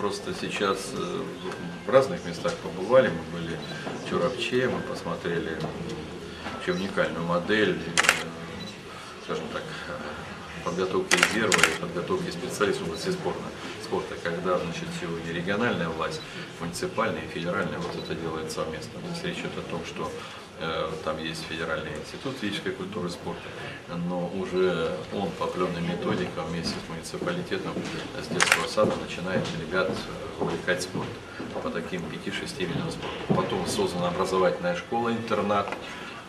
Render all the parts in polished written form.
просто сейчас в разных местах побывали. Мы были в Чурапче, мы посмотрели вообще уникальную модель, скажем так, подготовки резерва и подготовки специалистов в области спорта, когда, значит, сегодня региональная власть, муниципальная и федеральная вот это делает совместно. То есть речь идет о том, что там есть федеральный институт физической культуры и спорта, но уже он по определенным методикам вместе с муниципалитетом с детского сада начинает ребят увлекать спорт по таким 5-6 видам спорта. Потом создана образовательная школа-интернат,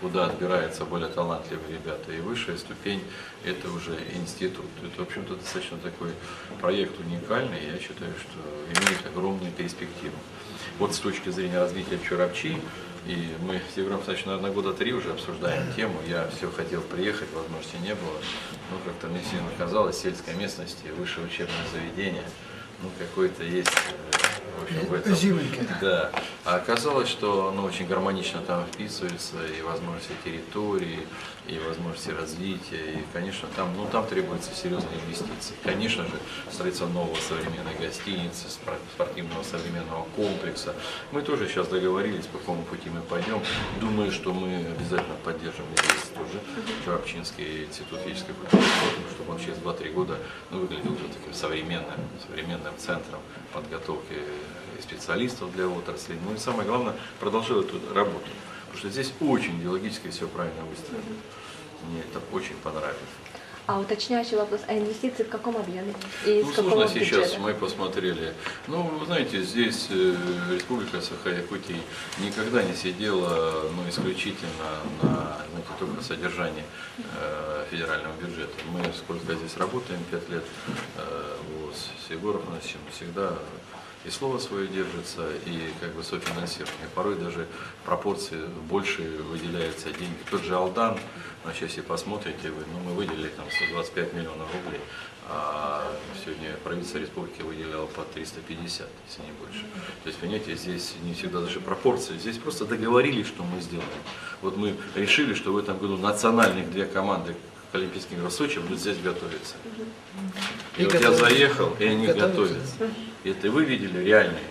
куда отбираются более талантливые ребята, и высшая ступень – это уже институт. Это, в общем-то, достаточно такой проект уникальный, я считаю, что имеет огромные перспективы. Вот с точки зрения развития Чурапчи, и мы с Егором Александровичем, наверное, года 3 уже обсуждаем тему, я все хотел приехать, возможности не было, но как-то мне сильно казалось, сельской местности, высшее учебное заведение, ну, какой-то есть, в общем, в этом. Да. А оказалось, что оно очень гармонично там вписывается, и возможности территории, и возможности развития, и, конечно, там требуются серьезные инвестиции. Конечно же, строительство нового современной гостиницы, спортивного современного комплекса. Мы тоже сейчас договорились, по какому пути мы пойдем. Думаю, что мы обязательно поддержим здесь тоже Чурапчинский институт физической культуры, чтобы он через 2-3 года выглядел уже таким современным центром подготовки специалистов для отрасли. Ну и самое главное, продолжил эту работу. Потому что здесь очень идеологически все правильно выстроено. Мне это очень понравилось. А уточняющий вопрос, а инвестиции в каком объеме? И с какого Сложно сейчас бюджета? мы посмотрели. Ну, вы знаете, здесь Республика Саха-Якутия никогда не сидела исключительно на только содержании федерального бюджета. Мы сколько здесь работаем, 5 лет, вот, с Егором Анатольевичем всегда и слово свое держится, и как бы софинансирование. Порой даже пропорции больше выделяются деньги. Тот же Алдан, значит, если посмотрите вы, мы выделили там 125 миллионов рублей, а сегодня правительство республики выделяло по 350, если не больше. То есть, понимаете, здесь не всегда даже пропорции, здесь просто договорились, что мы сделаем. Вот мы решили, что в этом году национальных 2 команды к Олимпийским играм в Сочи будут здесь готовиться. И вот я заехал, и они готовятся. И это вы видели реальные.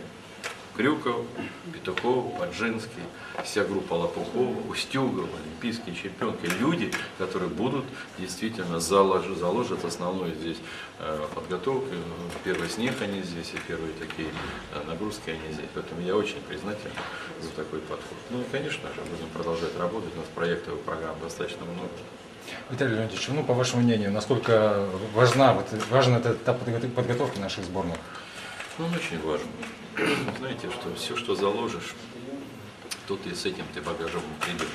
Крюков, Петухов, Поджинский, вся группа Лопухов, Устюгов, олимпийские чемпионки. Люди, которые будут действительно заложат основную здесь подготовку. Первый снег они здесь, и первые такие нагрузки они здесь. Поэтому я очень признателен за такой подход. Ну и, конечно же, будем продолжать работать. У нас проектов и программ достаточно много. Виталий Леонидович, по вашему мнению, насколько важен этот этап подготовки наших сборных? Он очень важен. Знаете, что все, что заложишь, то ты с этим багажом придешь.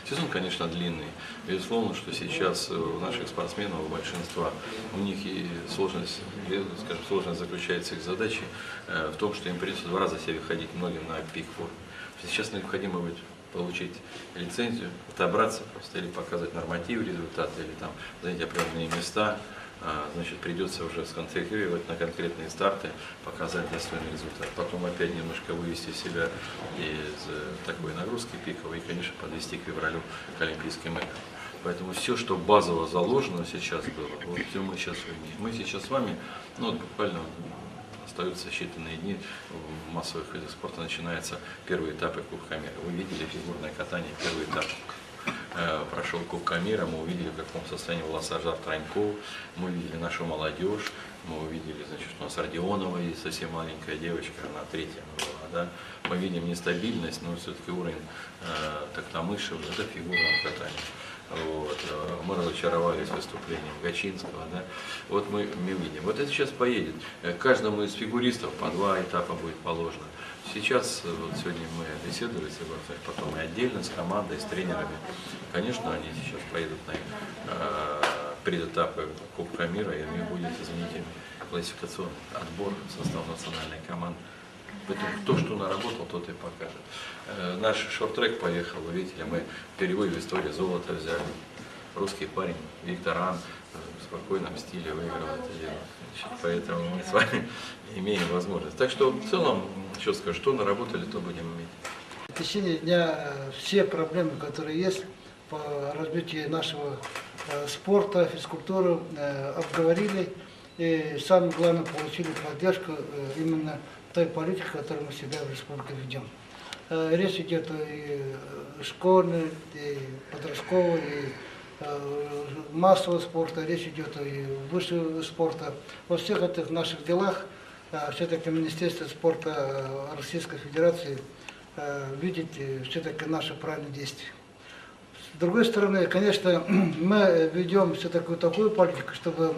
Сезон, конечно, длинный. Безусловно, что сейчас у наших спортсменов, у большинства, у них и сложность заключается в их задаче в том, что им придется 2 раза себе выходить многим на пик-форм. Сейчас необходимо будет получить лицензию, отобраться просто или показать нормативы, результаты, или там занять определенные места. Значит, придется уже сконцентрировать на конкретные старты, показать достойный результат. Потом опять немножко вывести себя из такой нагрузки пиковой и, конечно, подвести к февралю к Олимпийским играм. Поэтому все, что базово заложено сейчас было, вот все мы сейчас имеем. Мы сейчас с вами, буквально остаются считанные дни, в массовых видах спорта начинаются первые этапы Кубка мира. Вы видели фигурное катание, первый этап. Прошел Кубка мира, мы увидели, в каком состоянии Волосожар Траньков, мы увидели нашу молодежь, мы увидели, значит, у нас Родионова есть совсем маленькая девочка, она 3-я была, да? Мы видим нестабильность, но все-таки уровень Токтамышева, это фигурное катание. Вот. Мы разочаровались выступлением Гачинского, да? Вот мы видим. Вот это сейчас поедет. Каждому из фигуристов по 2 этапа будет положено. Сейчас, вот сегодня мы беседовали с Егором, потом и отдельно с командой, с тренерами. Конечно, они сейчас поедут на предэтапы Кубка мира, и у них будет, извините, классификационный отбор в состав национальной команды. Поэтому кто что наработал, тот и покажет. Наш шорт-трек поехал, вы видите, мы впервые в истории золото взяли. Русский парень Виктор Ан в спокойном стиле выиграл это дело. Поэтому мы с вами имеем возможность. Так что в целом, еще скажу, что наработали, то будем иметь. В течение дня все проблемы, которые есть по развитию нашего спорта, физкультуры, обговорили. И самое главное, получили поддержку именно той политики, которую мы себя в республике ведем. Речь идет и школьный, и подростковый, и массового спорта, речь идет и высшего спорта. Во всех этих наших делах все-таки Министерство спорта Российской Федерации видит все-таки наши правильные действия. С другой стороны, конечно, мы ведем все-таки такую политику, чтобы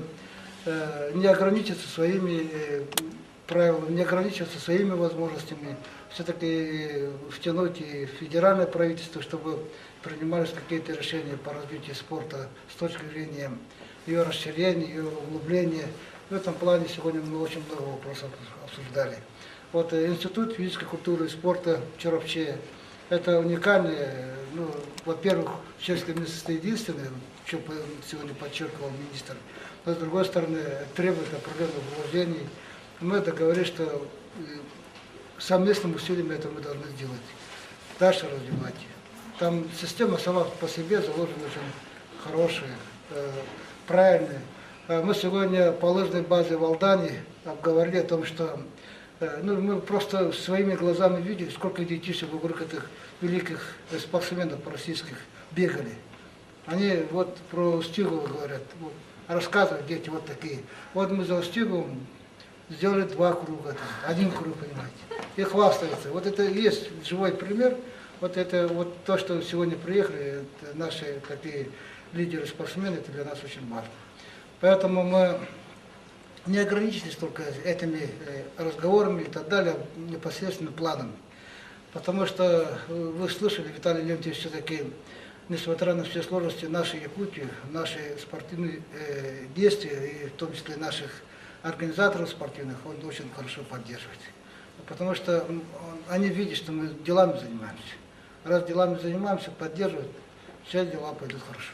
не ограничиться своими правилами, не ограничиваться своими возможностями, все-таки втянуть и федеральное правительство, чтобы принимались какие-то решения по развитию спорта с точки зрения ее расширения, ее углубления. В этом плане сегодня мы очень много вопросов обсуждали. Вот Институт физической культуры и спорта Чурапче – это уникальный, ну, во-первых, в сельском месте единственный, что сегодня подчеркивал министр, но с другой стороны требует определенных вложений. Мы договорились, что совместным усилием это мы должны сделать, дальше развивать. Там система сама по себе заложена очень хорошая, правильная. Мы сегодня по лыжной базе в Алдане обговорили о том, что ну, мы просто своими глазами видели, сколько детишек вокруг этих великих спортсменов российских бегали. Они вот про Устюгова говорят, вот, рассказывают дети вот такие. Вот мы за Устюговым сделали 2 круга, там, 1 круг, понимаете, и хвастаются. Вот это и есть живой пример. Вот это вот то, что сегодня приехали, наши такие лидеры-спортсмены, это для нас очень важно. Поэтому мы не ограничились только этими разговорами и так далее, непосредственно планами. Потому что вы слышали, Виталий Леонтьевич, все-таки, несмотря на все сложности нашей Якутии, наши спортивные действия, и в том числе наших организаторов спортивных, он очень хорошо поддерживает. Потому что они видят, что мы делами занимаемся. Раз делами занимаемся, поддерживают, все дела пойдут хорошо.